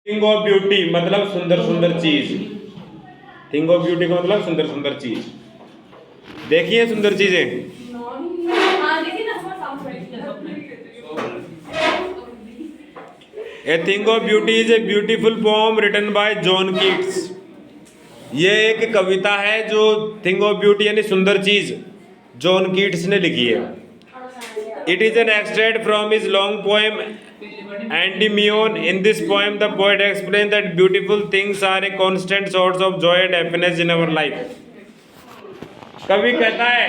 Thing of beauty मतलब सुंदर सुंदर चीज। थिंग ऑफ ब्यूटी का मतलब सुंदर सुंदर चीज। देखिए सुंदर चीजें। A thing of beauty is a beautiful poem written by John Keats. ये एक कविता है जो थिंग ऑफ ब्यूटी यानी सुंदर चीज जॉन कीट्स ने लिखी है। It is an extract from his long poem Endymion. In this poem, the poet explains that beautiful things are a constant source of joy and happiness in our life. कवि कहता है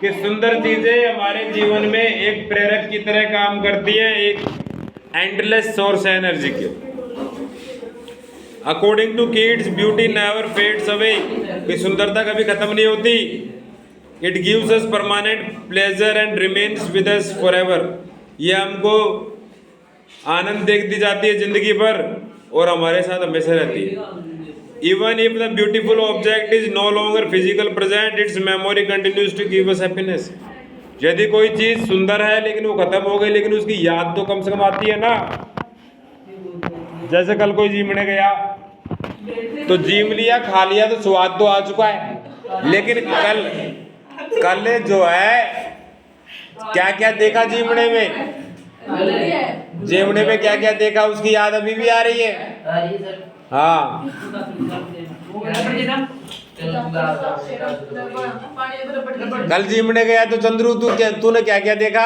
कि सुंदर चीजें हमारे जीवन में एक प्रेरक की तरह काम करती हैं, एक एंडलेस सोर्स है एनर्जी के। According to Keats, beauty never fades away. कि सुंदरता कभी खत्म नहीं होती। It gives us permanent pleasure and remains with us forever. ये हमको आनंद देखती जाती है जिंदगी भर और हमारे साथ हमेशा रहती है। Even if the beautiful object is no longer physical present, it's memory continues to give us happiness. यदि कोई चीज सुंदर है लेकिन वो खत्म हो गई, लेकिन उसकी याद तो कम से कम आती है ना। जैसे कल कोई जीमने गया तो जीम लिया, खा लिया तो स्वाद तो आ चुका है, लेकिन कल जो है क्या क्या देखा जीमने में, जेवड़े में क्या क्या देखा उसकी याद अभी भी आ रही है। हाँ, कल जीमने गया तो चंद्रू तूने क्या क्या देखा?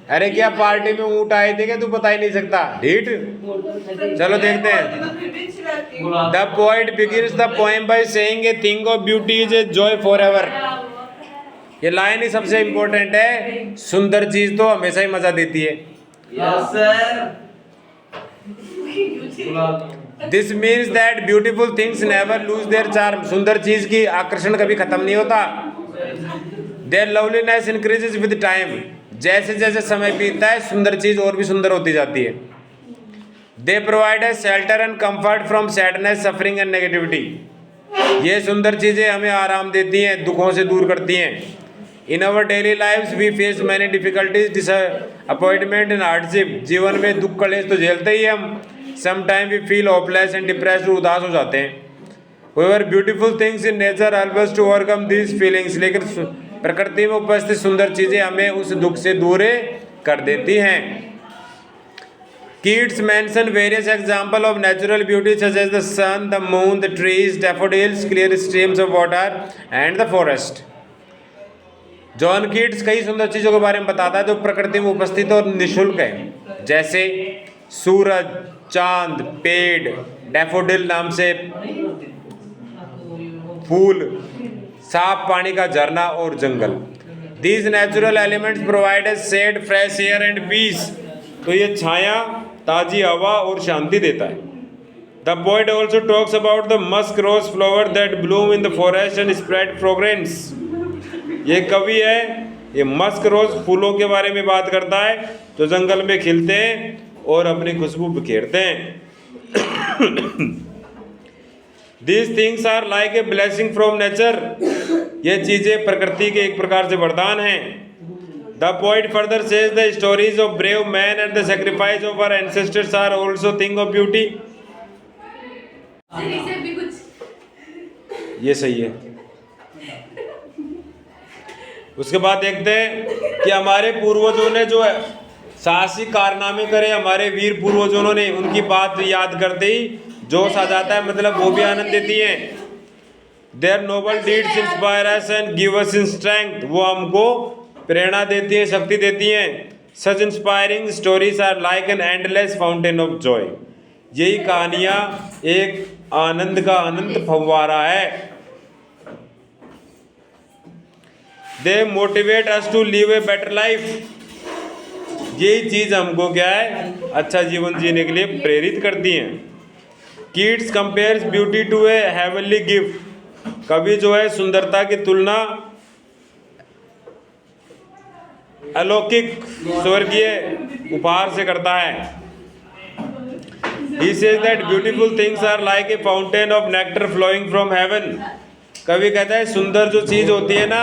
अरे क्या पार्टी में ऊँट आए थे क्या, तू बता ही नहीं सकता ढीठ। चलो देखते हैं। The poet begins the poem by saying A thing of beauty is a joy for ever. ये लाइन ही सबसे इम्पोर्टेंट है। सुंदर चीज तो हमेशा ही मजा देती है। Yes sir. This means that beautiful things never lose their charm. सुंदर चीज की आकर्षण कभी खत्म नहीं होता। Their loveliness increases with time. जैसे जैसे समय बीतता है सुंदर चीज और भी सुंदर होती जाती है। They provide us shelter and comfort from sadness, suffering and negativity. ये सुंदर चीजें हमें आराम देती हैं, दुखों से दूर करती हैं। In our daily lifes we face many difficulties, disappointment and hardship. जीवन में दुख कलेश तो झेलते ही हम। Sometime we feel hopeless and depressed, उदास हो जाते हैं। However beautiful things in nature help us to overcome these feelings. लेकिन प्रकृति में उपस्थित सुंदर चीजें हमें उस दुख से दूर कर देती हैं। Keats mention various examples of natural beauty such as the sun, the moon, the trees, daffodils, clear streams of water and the forest. John Keats कई सुंदर चीजों के बारे में बताता है जो प्रकृति में उपस्थित और निःशुल्क है, जैसे सूरज, चांद, पेड़, डैफोडिल नाम से फूल, साफ पानी का झरना और जंगल। These natural elements provide us shade, fresh air and peace. तो ये छाया, ताजी हवा और शांति देता है। The poet also talks about the musk rose flower that bloom in the forest and spread fragrance. ये कवि है, ये मस्क रोज फूलों के बारे में बात करता है जो जंगल में खिलते हैं और अपनी खुशबू बिखेरते हैं। These things are like a blessing from nature. ये चीजें प्रकृति के एक प्रकार से वरदान हैं। The poet further says the stories of brave men and the sacrifice of our ancestors are also thing of beauty. ये सही है। उसके बाद देखते हैं कि हमारे पूर्वजों ने जो है साहसिक कारनामे करे, हमारे वीर पूर्वजों ने, उनकी बात याद करते ही जोश आ जाता है, मतलब वो भी आनंद देती हैं। Their noble deeds inspire us and give us strength. वो हमको प्रेरणा देती हैं, शक्ति देती हैं। Such inspiring stories are like an endless fountain of joy. यही कहानियाँ एक आनंद का अनंत फव्वारा है। They motivate us to live a better life. यही चीज हमको क्या है, अच्छा जीवन जीने के लिए प्रेरित करती हैं। Keats compares beauty to a heavenly gift. कवि जो है सुंदरता की तुलना अलौकिक स्वर्गीय उपहार से करता है। He says that beautiful things are like a fountain of nectar flowing from heaven. कवि कहता है सुंदर जो चीज होती है ना,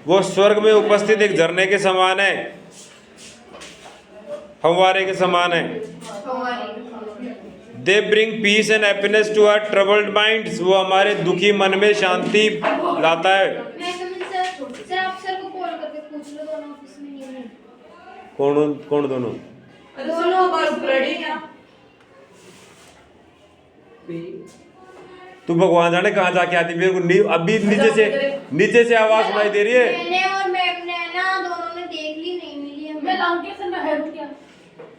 वो स्वर्ग में उपस्थित एक झरने के समान है। फव्वारे के समान है। They bring peace and happiness to our troubled minds, वो हमारे दुखी मन में शांति लाता है। सर आप सर को कॉल करके पूछ लो, दोनों ऑफिस में नहीं है। कौन दोनों? दोनों क्या? तू भगवान जाने कहाँ जाके आती, मेरे को अभी नीचे से आवाज सुनाई दे रही है। मैंने और मैम ने ना दोनों ने देख ली, नहीं मिली हमें। मैं लाऊं क्या सर, मैं हेड हूं क्या?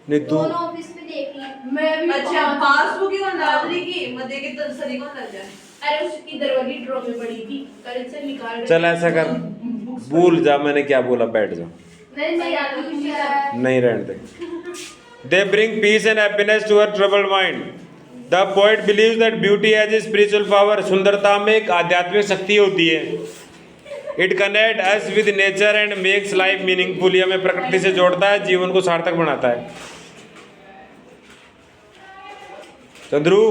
नहीं तू दोनों ऑफिस में देख ली। मैं भी अच्छा पासबुक की कौन डाल की मध्य के तो सरी कौन लग जाए। अरे उसकी दरवाजी ड्रॉ में पड़ी थी, कल से निकाल रही चल ऐसा कर, भूल जा मैंने क्या बोला, बैठ जा। नहीं याद नहीं। नहीं रहने दे। They bring peace and happiness to our troubled mind. The poet believes that beauty has a spiritual power, सुंदरता में एक आध्यात्मिक शक्ति होती है। It connect us with nature and makes life meaningful, हमें प्रकृति से जोड़ता है, जीवन को सार्थक बनाता है। चंद्रू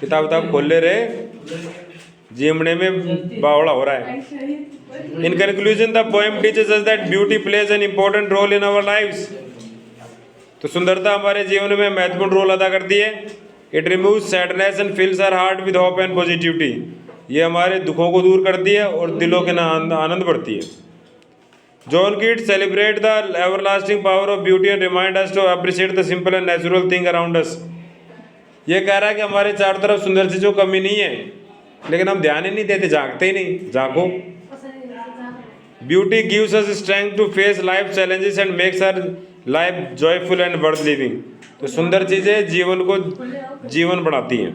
किताब खोल ले रे, जीमने में बावड़ा हो रहा है। In conclusion the poem teaches us that beauty plays an important role in our lives, तो सुंदरता हमारे जीवन में महत्वपूर्ण रोल अदा करती है। It removes sadness and fills our heart with hope and positivity, ये हमारे दुखों को दूर करती है और दिलों के आनंद बढ़ती है। John Keats celebrate the everlasting power of beauty and remind us to appreciate the simple and natural thing around us. ये कह रहा है कि हमारे चारों तरफ सुंदर चीज़ों की कमी नहीं है, लेकिन हम ध्यान ही नहीं देते, जागते ही नहीं। जागो। Beauty gives us strength to face life challenges and makes our life joyful and worth living, तो सुंदर चीज़ें जीवन को जीवन बढ़ाती हैं।